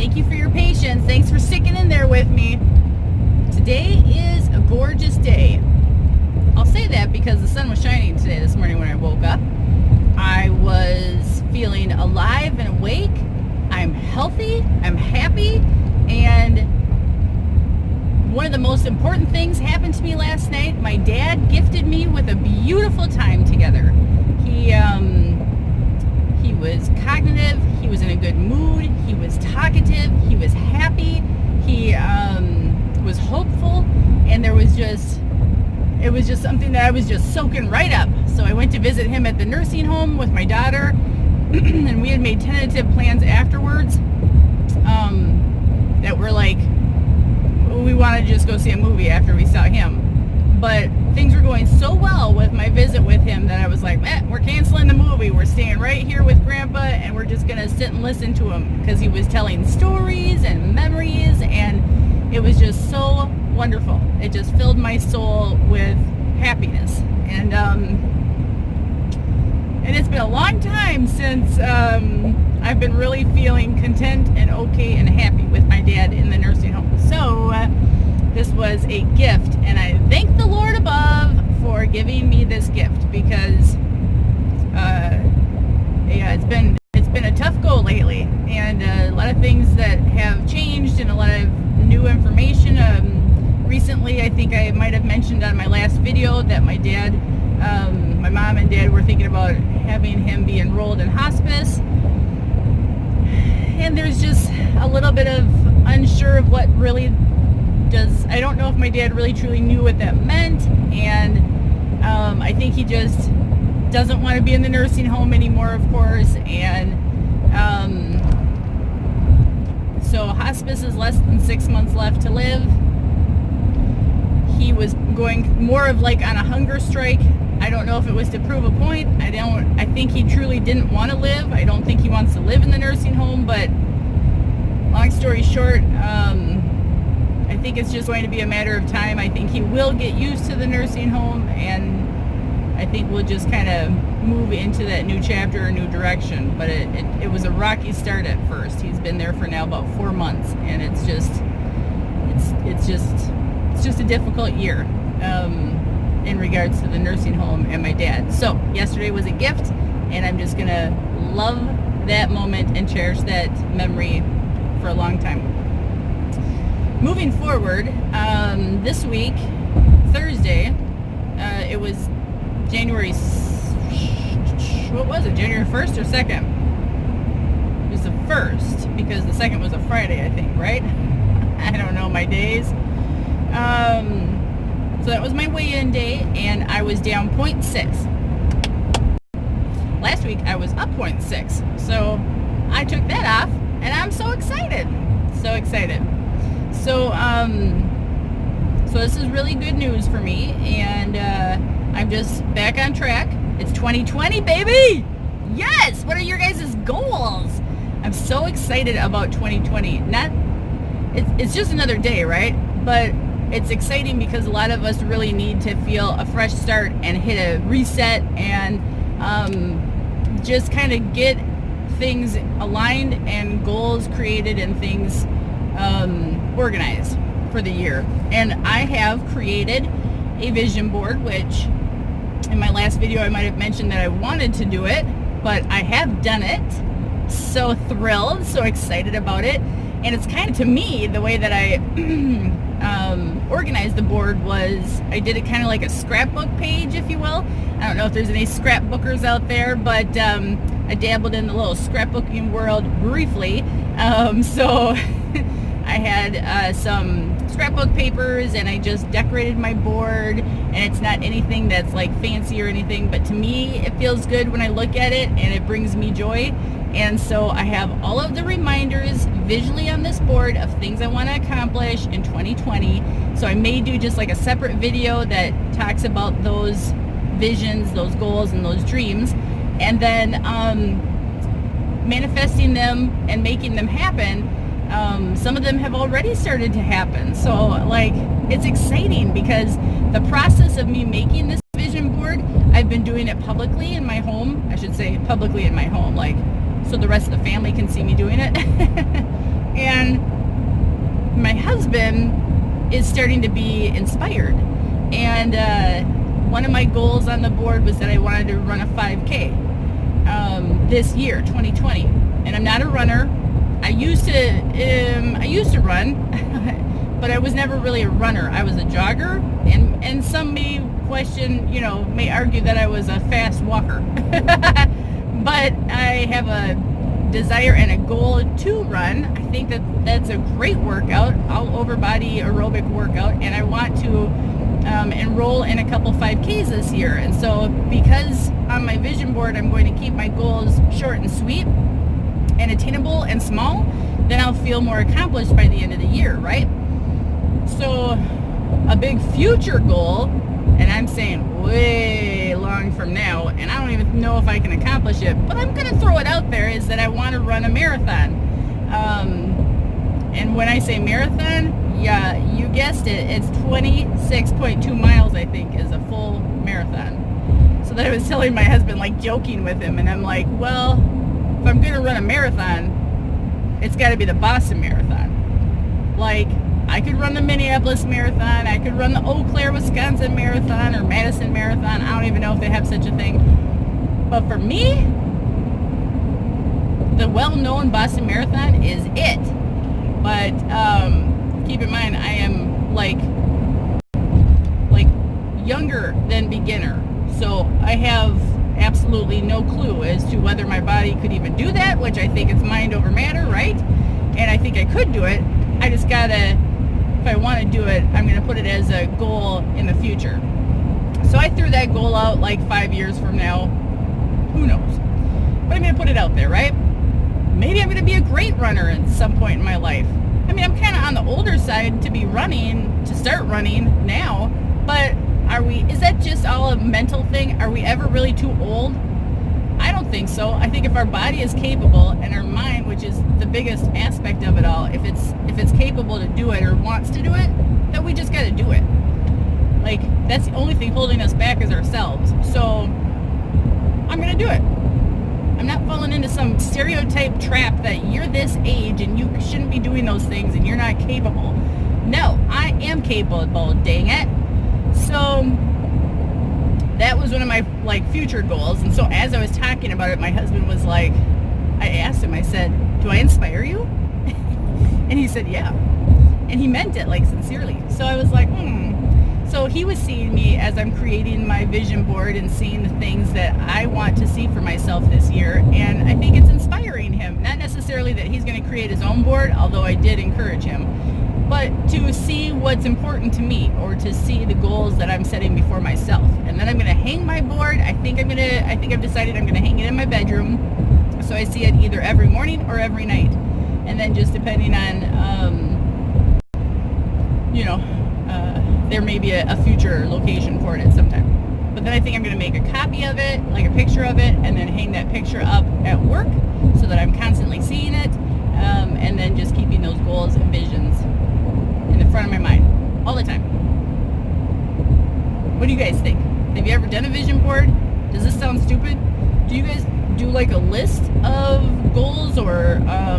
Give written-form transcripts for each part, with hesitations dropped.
Thank you for your patience. Thanks for sticking in there with me. Today is a gorgeous day. I'll say that because the sun was shining today this morning when I woke up. I was feeling alive and awake. I'm healthy. I'm happy. And one of the most important things happened to me last night. My dad gifted me with a beautiful time together. He was cognitive. He was in a good mood. He was talkative. He was happy. He was hopeful. And it was just something that I was just soaking right up. So I went to visit him at the nursing home with my daughter, and we had made tentative plans afterwards that were like, we wanted to just go see a movie after we saw him. But things were going so well with my visit with him that I was like, we're canceling the movie. We're staying right here with Grandpa, and we're just going to sit and listen to him because he was telling stories and memories, and it was just so wonderful. It just filled my soul with happiness. And it's been a long time since I've been really feeling content and okay and happy with my dad in the nursing home. So this was a gift, and I thank the Lord above for giving me this gift because it's been a tough go lately, and a lot of things that have changed and a lot of new information. Recently, I think I might have mentioned on my last video that my mom and dad were thinking about having him be enrolled in hospice. And there's just a little bit of unsure of what really does. I don't know if my dad really truly knew what that meant. And I think he just doesn't want to be in the nursing home anymore, of course. And so hospice is less than 6 months left to live. He was going more of like on a hunger strike. I don't know if it was to prove a point. I think he truly didn't want to live. I don't think he wants to live in the nursing home, but long story short, I think it's just going to be a matter of time. I think he will get used to the nursing home, and I think we'll just kind of move into that new chapter or new direction. But it was a rocky start at first. He's been there for now about 4 months, and it's just a difficult year in regards to the nursing home and my dad. So yesterday was a gift, and I'm just gonna love that moment and cherish that memory for a long time. Moving forward, this week, Thursday, it was January 1st or 2nd? It was the 1st, because the 2nd was a Friday, I think, right? I don't know my days. So that was my weigh-in day, and I was down 0.6. Last week I was up 0.6, so I took that off, and I'm so excited. So this is really good news for me, and I'm just back on track. It's 2020, baby! Yes! What are your guys' goals? I'm so excited about 2020. It's just another day, right? But it's exciting because a lot of us really need to feel a fresh start and hit a reset and just kind of get things aligned and goals created and things organized for the year. And I have created a vision board, which in my last video I might have mentioned that I wanted to do it, but I have done it. So thrilled, so excited about it. And it's kind of, to me, the way that I organized the board was I did it kind of like a scrapbook page, if you will. I don't know if there's any scrapbookers out there, but I dabbled in the little scrapbooking world briefly. So I had some scrapbook papers, and I just decorated my board, and it's not anything that's like fancy or anything, but to me it feels good when I look at it, and it brings me joy. And so I have all of the reminders visually on this board of things I want to accomplish in 2020. So I may do just like a separate video that talks about those visions, those goals, and those dreams, and then manifesting them and making them happen. Some of them have already started to happen. So like, it's exciting because the process of me making this vision board, I've been doing it publicly in my home. I should say publicly in my home, like, so the rest of the family can see me doing it. And my husband is starting to be inspired. And one of my goals on the board was that I wanted to run a 5K this year, 2020. And I'm not a runner. I used to run, but I was never really a runner. I was a jogger, and some may question, may argue that I was a fast walker. But I have a desire and a goal to run. I think that's a great workout, all over body aerobic workout, and I want to enroll in a couple 5Ks this year. And so because on my vision board I'm going to keep my goals short and sweet and attainable and small, then I'll feel more accomplished by the end of the year, right? So a big future goal, and I'm saying way long from now, and I don't even know if I can accomplish it, but I'm going to throw it out there, is that I want to run a marathon. And when I say marathon, yeah, you guessed it, it's 26.2 miles, I think, is a full marathon. So that I was telling my husband, like joking with him, and I'm like, well, if I'm going to run a marathon, it's got to be the Boston Marathon. Like, I could run the Minneapolis Marathon, I could run the Eau Claire, Wisconsin Marathon, or Madison Marathon. I don't even know if they have such a thing. But for me, the well-known Boston Marathon is it. But keep in mind, I am like younger than beginner. So I have absolutely no clue as to whether my body could even do that, which I think it's mind over matter, right? And I think I could do it. I just gotta, if I want to do it, I'm going to put it as a goal in the future. So I threw that goal out like 5 years from now. Who knows? But I'm going to put it out there, right? Maybe I'm going to be a great runner at some point in my life. I mean, I'm kind of on the older side to be running, to start running now. But is that just all a mental thing? Are we ever really too old? I don't think so. I think if our body is capable, and our mind, which is the biggest aspect of it all, if it's capable to do it or wants to do it, then we just got to do it. Like, that's the only thing holding us back is ourselves. So I'm going to do it. I'm not falling into some stereotype trap that you're this age and you shouldn't be doing those things and you're not capable. No, I am capable, dang it. So that was one of my future goals. And so as I was talking about it, my husband was like, I asked him, I said, do I inspire you? And he said, yeah. And he meant it sincerely. So I was like, So he was seeing me as I'm creating my vision board and seeing the things that I want to see for myself this year. And I think it's inspiring him. Not necessarily that he's going to create his own board, although I did encourage him, but to see what's important to me, or to see the goals that I'm setting before myself. And then I'm going to hang my board. I think I've decided I'm going to hang it in my bedroom, so I see it either every morning or every night. And then just depending on, there may be a future location for it at some time. But then I think I'm going to make a copy of it, like a picture of it, and then hang that picture up at work so that I'm constantly seeing it, and then just keeping those goals and visions in the front of my mind all the time. What do you guys think? Have you ever done a vision board? Does this sound stupid? Do you guys do a list of goals, or I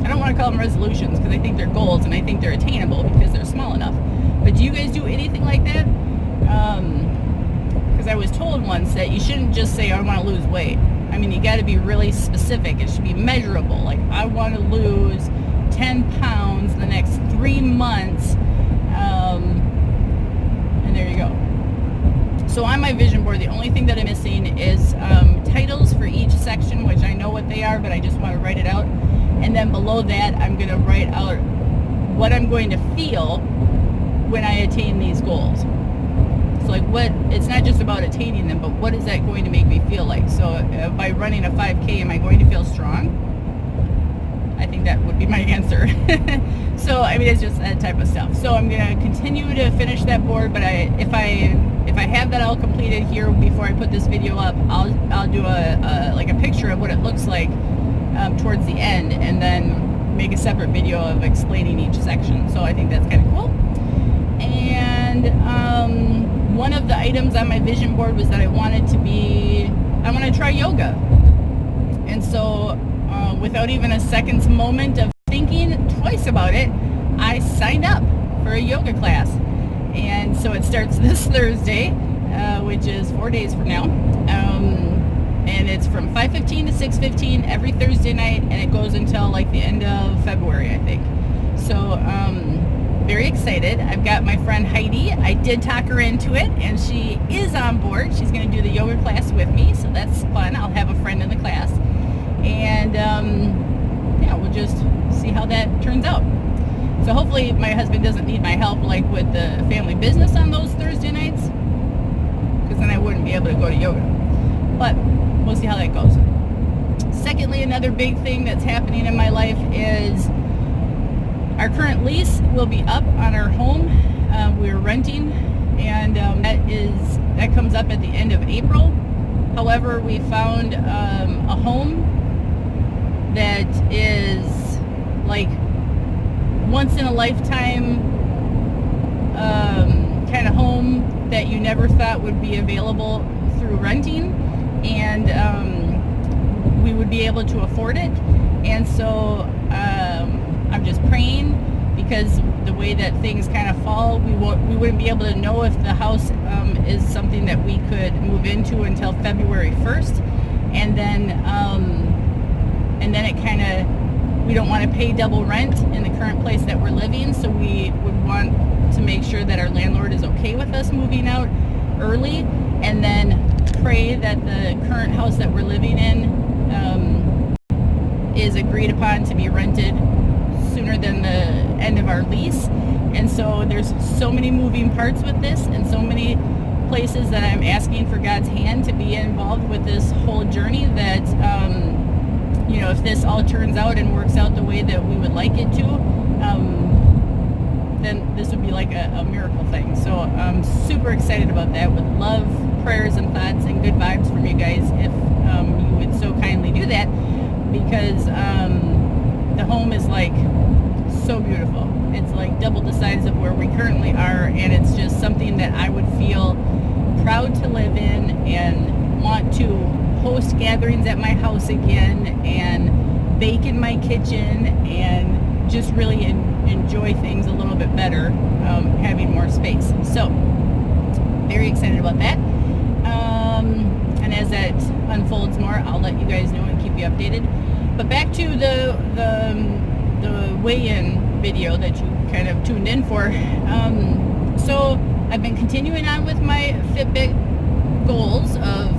don't want to call them resolutions because I think they're goals and I think they're attainable because they're small enough. But do you guys do anything like that? Because I was told once that you shouldn't just say, I want to lose weight. I mean, you got to be really specific. It should be measurable. Like, I want to lose 10 pounds the next 3 months. And there you go. So on my vision board, the only thing that I'm missing is titles for each section, which I know what they are, but I just want to write it out. And then below that, I'm going to write out what I'm going to feel when I attain these goals. So it's not just about attaining them, but what is that going to make me feel like? So by running a 5K, am I going to feel strong? I think that would be my answer. So, I mean, it's just that type of stuff. So I'm going to continue to finish that board, but if I have that all completed here before I put this video up, I'll do a picture of what it looks like towards the end, and then make a separate video of explaining each section. So I think that's kind of cool. And one of the items on my vision board was that I want to try yoga. And so without even a second's moment of thinking, nice about it, I signed up for a yoga class. And so it starts this Thursday, which is 4 days from now. And it's from 5:15 to 6:15 every Thursday night, and it goes until like the end of February, I think. So very excited. I've got my friend Heidi. I did talk her into it, and she is on board. She's going to do the yoga class with me, so that's fun. I'll have a friend in the class. And yeah, we'll just see how that turns out. So hopefully my husband doesn't need my help like with the family business on those Thursday nights, because then I wouldn't be able to go to yoga. But we'll see how that goes. Secondly, another big thing that's happening in my life is our current lease will be up on our home. We're renting, and that comes up at the end of April. However, we found a home that is like once in a lifetime kind of home that you never thought would be available through renting, and we would be able to afford it. And so I'm just praying, because the way that things kind of fall, we wouldn't be able to know if the house is something that we could move into until February 1st. And then it kind of, we don't want to pay double rent in the current place that we're living, so we would want to make sure that our landlord is okay with us moving out early, and then pray that the current house that we're living in is agreed upon to be rented sooner than the end of our lease. And so there's so many moving parts with this, and so many places that I'm asking for God's hand to be involved with this whole journey, that if this all turns out and works out the way that we would like it to, then this would be like a miracle thing. So I'm super excited about that. Would love prayers and thoughts and good vibes from you guys if you would so kindly do that, because the home is like so beautiful. It's like double the size of where we currently are, and it's just something that I would feel proud to live in and want to host gatherings at my house again and bake in my kitchen and just really enjoy things a little bit better, having more space. So very excited about that. And as that unfolds more, I'll let you guys know and keep you updated. But back to the weigh-in video that you kind of tuned in for. So I've been continuing on with my Fitbit goals of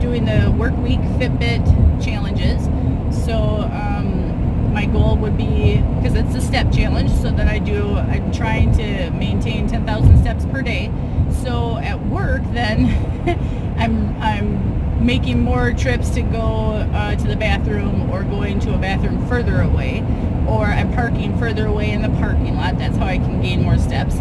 doing the work week Fitbit challenges. So my goal would be, because it's a step challenge, so that I'm trying to maintain 10,000 steps per day. So at work then I'm making more trips to go to the bathroom, or going to a bathroom further away, or I'm parking further away in the parking lot. That's how I can gain more steps.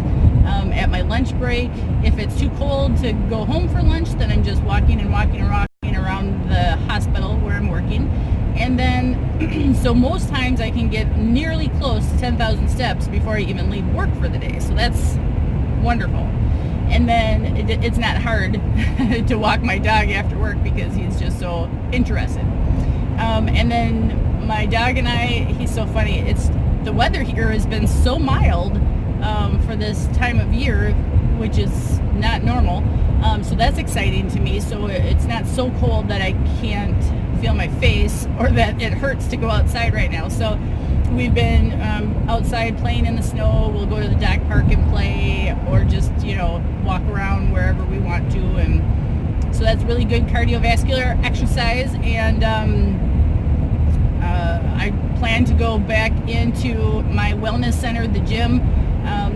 At my lunch break, if it's too cold to go home for lunch, then I'm just walking around the hospital where I'm working. And then, so most times I can get nearly close to 10,000 steps before I even leave work for the day. So that's wonderful. And then it's not hard to walk my dog after work, because he's just so interested. And then my dog and I, he's so funny. The weather here has been so mild for this time of year, which is not normal. So that's exciting to me. So it's not so cold that I can't feel my face, or that it hurts to go outside right now. So we've been outside playing in the snow. We'll go to the dog park and play, or just, walk around wherever we want to. And so that's really good cardiovascular exercise. And I plan to go back into my wellness center, the gym,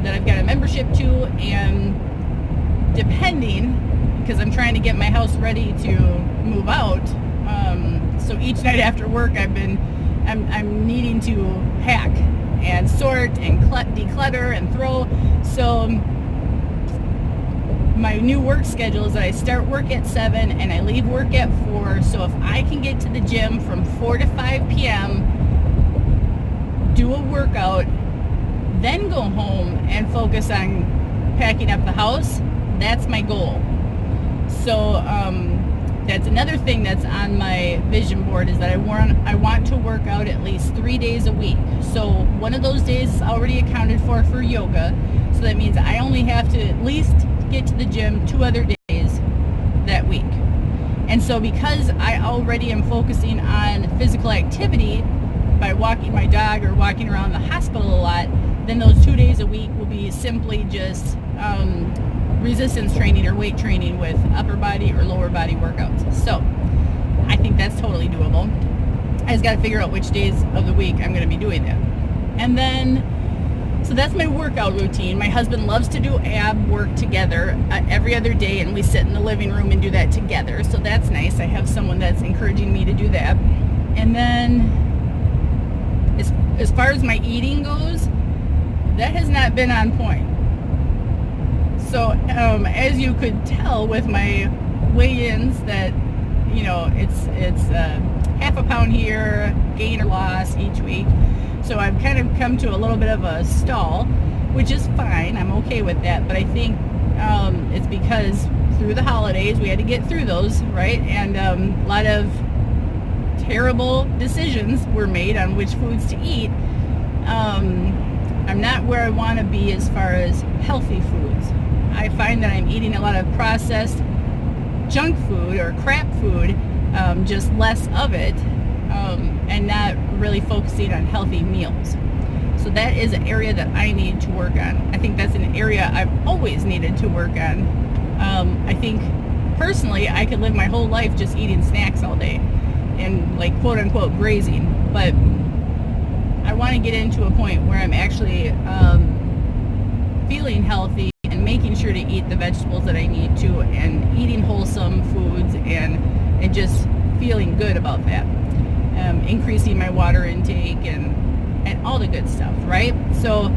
that I've got a membership to, and depending, because I'm trying to get my house ready to move out, so each night after work I'm needing to pack and sort and declutter and throw. So my new work schedule is that I start work at 7 and I leave work at 4. So if I can get to the gym from 4 to 5 p.m., do a workout, then go home and focus on packing up the house, that's my goal. So that's another thing that's on my vision board, is that I want to work out at least 3 days a week. So one of those days is already accounted for yoga. So that means I only have to at least get to the gym 2 other days that week. And so because I already am focusing on physical activity by walking my dog or walking around the hospital a lot, then those 2 days a week will be simply just resistance training or weight training with upper body or lower body workouts. So I think that's totally doable. I just got to figure out which days of the week I'm going to be doing that. And then, so that's my workout routine. My husband loves to do ab work together every other day, and we sit in the living room and do that together. So that's nice. I have someone that's encouraging me to do that. And then as far as my eating goes, that has not been on point. So as you could tell with my weigh-ins, that it's half a pound here, gain or loss each week. So I've kind of come to a little bit of a stall, which is fine. I'm okay with that. But I think it's because through the holidays we had to get through those, right? And a lot of terrible decisions were made on which foods to eat. I'm not where I want to be as far as healthy foods. I find that I'm eating a lot of processed junk food or crap food, just less of it, and not really focusing on healthy meals. So that is an area that I need to work on. I think that's an area I've always needed to work on. I think personally I could live my whole life just eating snacks all day and like quote unquote grazing, but I want to get into a point where I'm actually feeling healthy and making sure to eat the vegetables that I need to, and eating wholesome foods, and just feeling good about that. Increasing my water intake and all the good stuff, right? So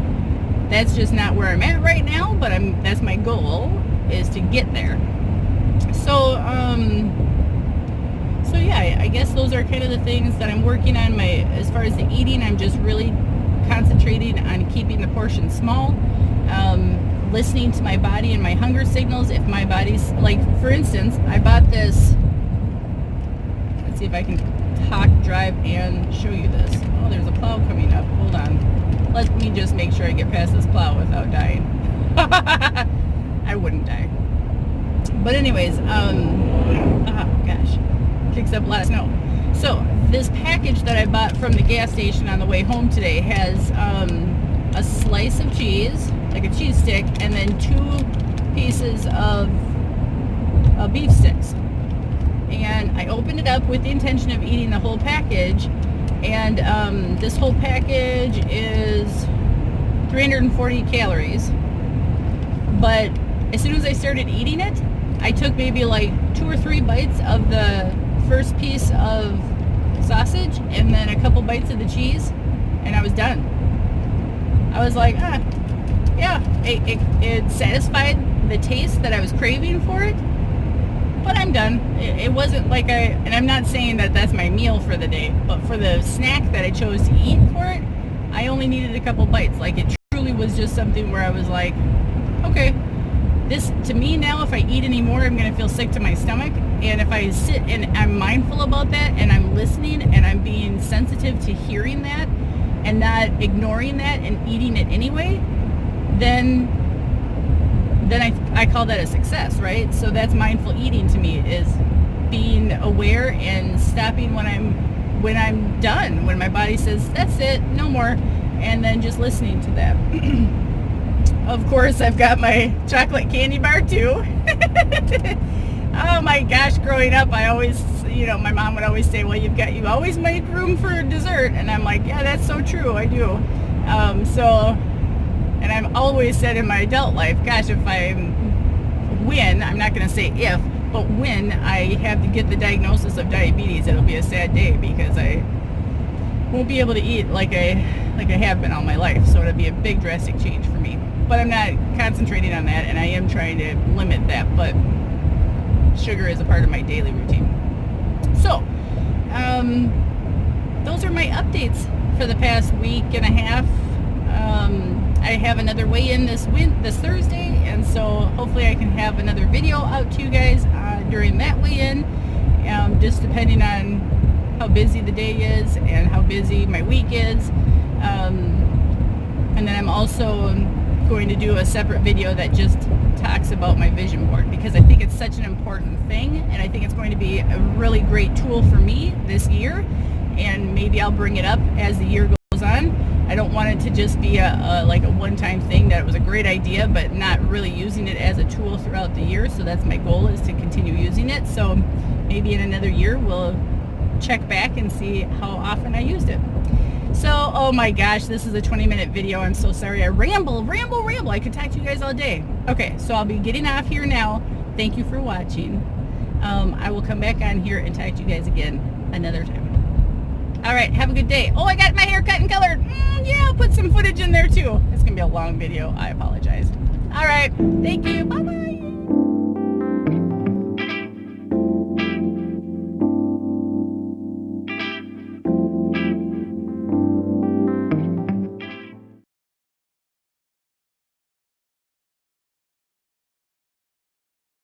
that's just not where I'm at right now, but that's my goal, is to get there. So yeah, I guess those are kind of the things that I'm working on. As far as the eating, I'm just really concentrating on keeping the portion small, listening to my body and my hunger signals. If my body's, like, for instance, I bought this, let's see if I can talk, drive, and show you this. Oh, there's a plow coming up. Hold on. Let me just make sure I get past this plow without dying. I wouldn't die. But anyways, oh gosh, kicks up a lot of snow. So this package that I bought from the gas station on the way home today has a slice of cheese, like a cheese stick, and then 2 pieces of beef sticks. And I opened it up with the intention of eating the whole package, and this whole package is 340 calories. But as soon as I started eating it, I took maybe like 2 or 3 bites of the first piece of sausage and then a couple bites of the cheese, and I was done. I was like, yeah, it satisfied the taste that I was craving for it, but I'm done. It wasn't like and I'm not saying that that's my meal for the day, but for the snack that I chose to eat for it, I only needed a couple bites. Like, it truly was just something where I was like, okay, this, to me now, if I eat any more, I'm going to feel sick to my stomach. And if I sit and I'm mindful about that, and I'm listening, and I'm being sensitive to hearing that, and not ignoring that and eating it anyway, then I call that a success, right? So that's mindful eating to me, is being aware and stopping when I'm done, when my body says, that's it, no more, and then just listening to that. Of course, I've got my chocolate candy bar too. Oh my gosh, growing up, I always, my mom would always say, well, you always make room for dessert. And I'm like, yeah, that's so true, I do. And I've always said in my adult life, gosh, I'm not going to say if, but when I have to get the diagnosis of diabetes, it'll be a sad day, because I won't be able to eat like I have been all my life. So it'll be a big drastic change for me. But I'm not concentrating on that, and I am trying to limit that, but sugar is a part of my daily routine. So, those are my updates for the past week and a half. I have another weigh-in this Thursday, and so hopefully I can have another video out to you guys during that weigh-in. just depending on how busy the day is and how busy my week is. And then I'm also going to do a separate video that just talks about my vision board, because I think it's such an important thing, and I think it's going to be a really great tool for me this year, and maybe I'll bring it up as the year goes on. I don't want it to just be like a one-time thing that it was a great idea but not really using it as a tool throughout the year. So that's my goal, is to continue using it. So maybe in another year we'll check back and see how often I used it. So, oh my gosh, this is a 20-minute video. I'm so sorry. I ramble. I could talk to you guys all day. Okay, so I'll be getting off here now. Thank you for watching. I will come back on here and talk to you guys again another time. All right, have a good day. Oh, I got my hair cut and colored. Yeah, I'll put some footage in there too. It's going to be a long video. I apologize. All right, thank you.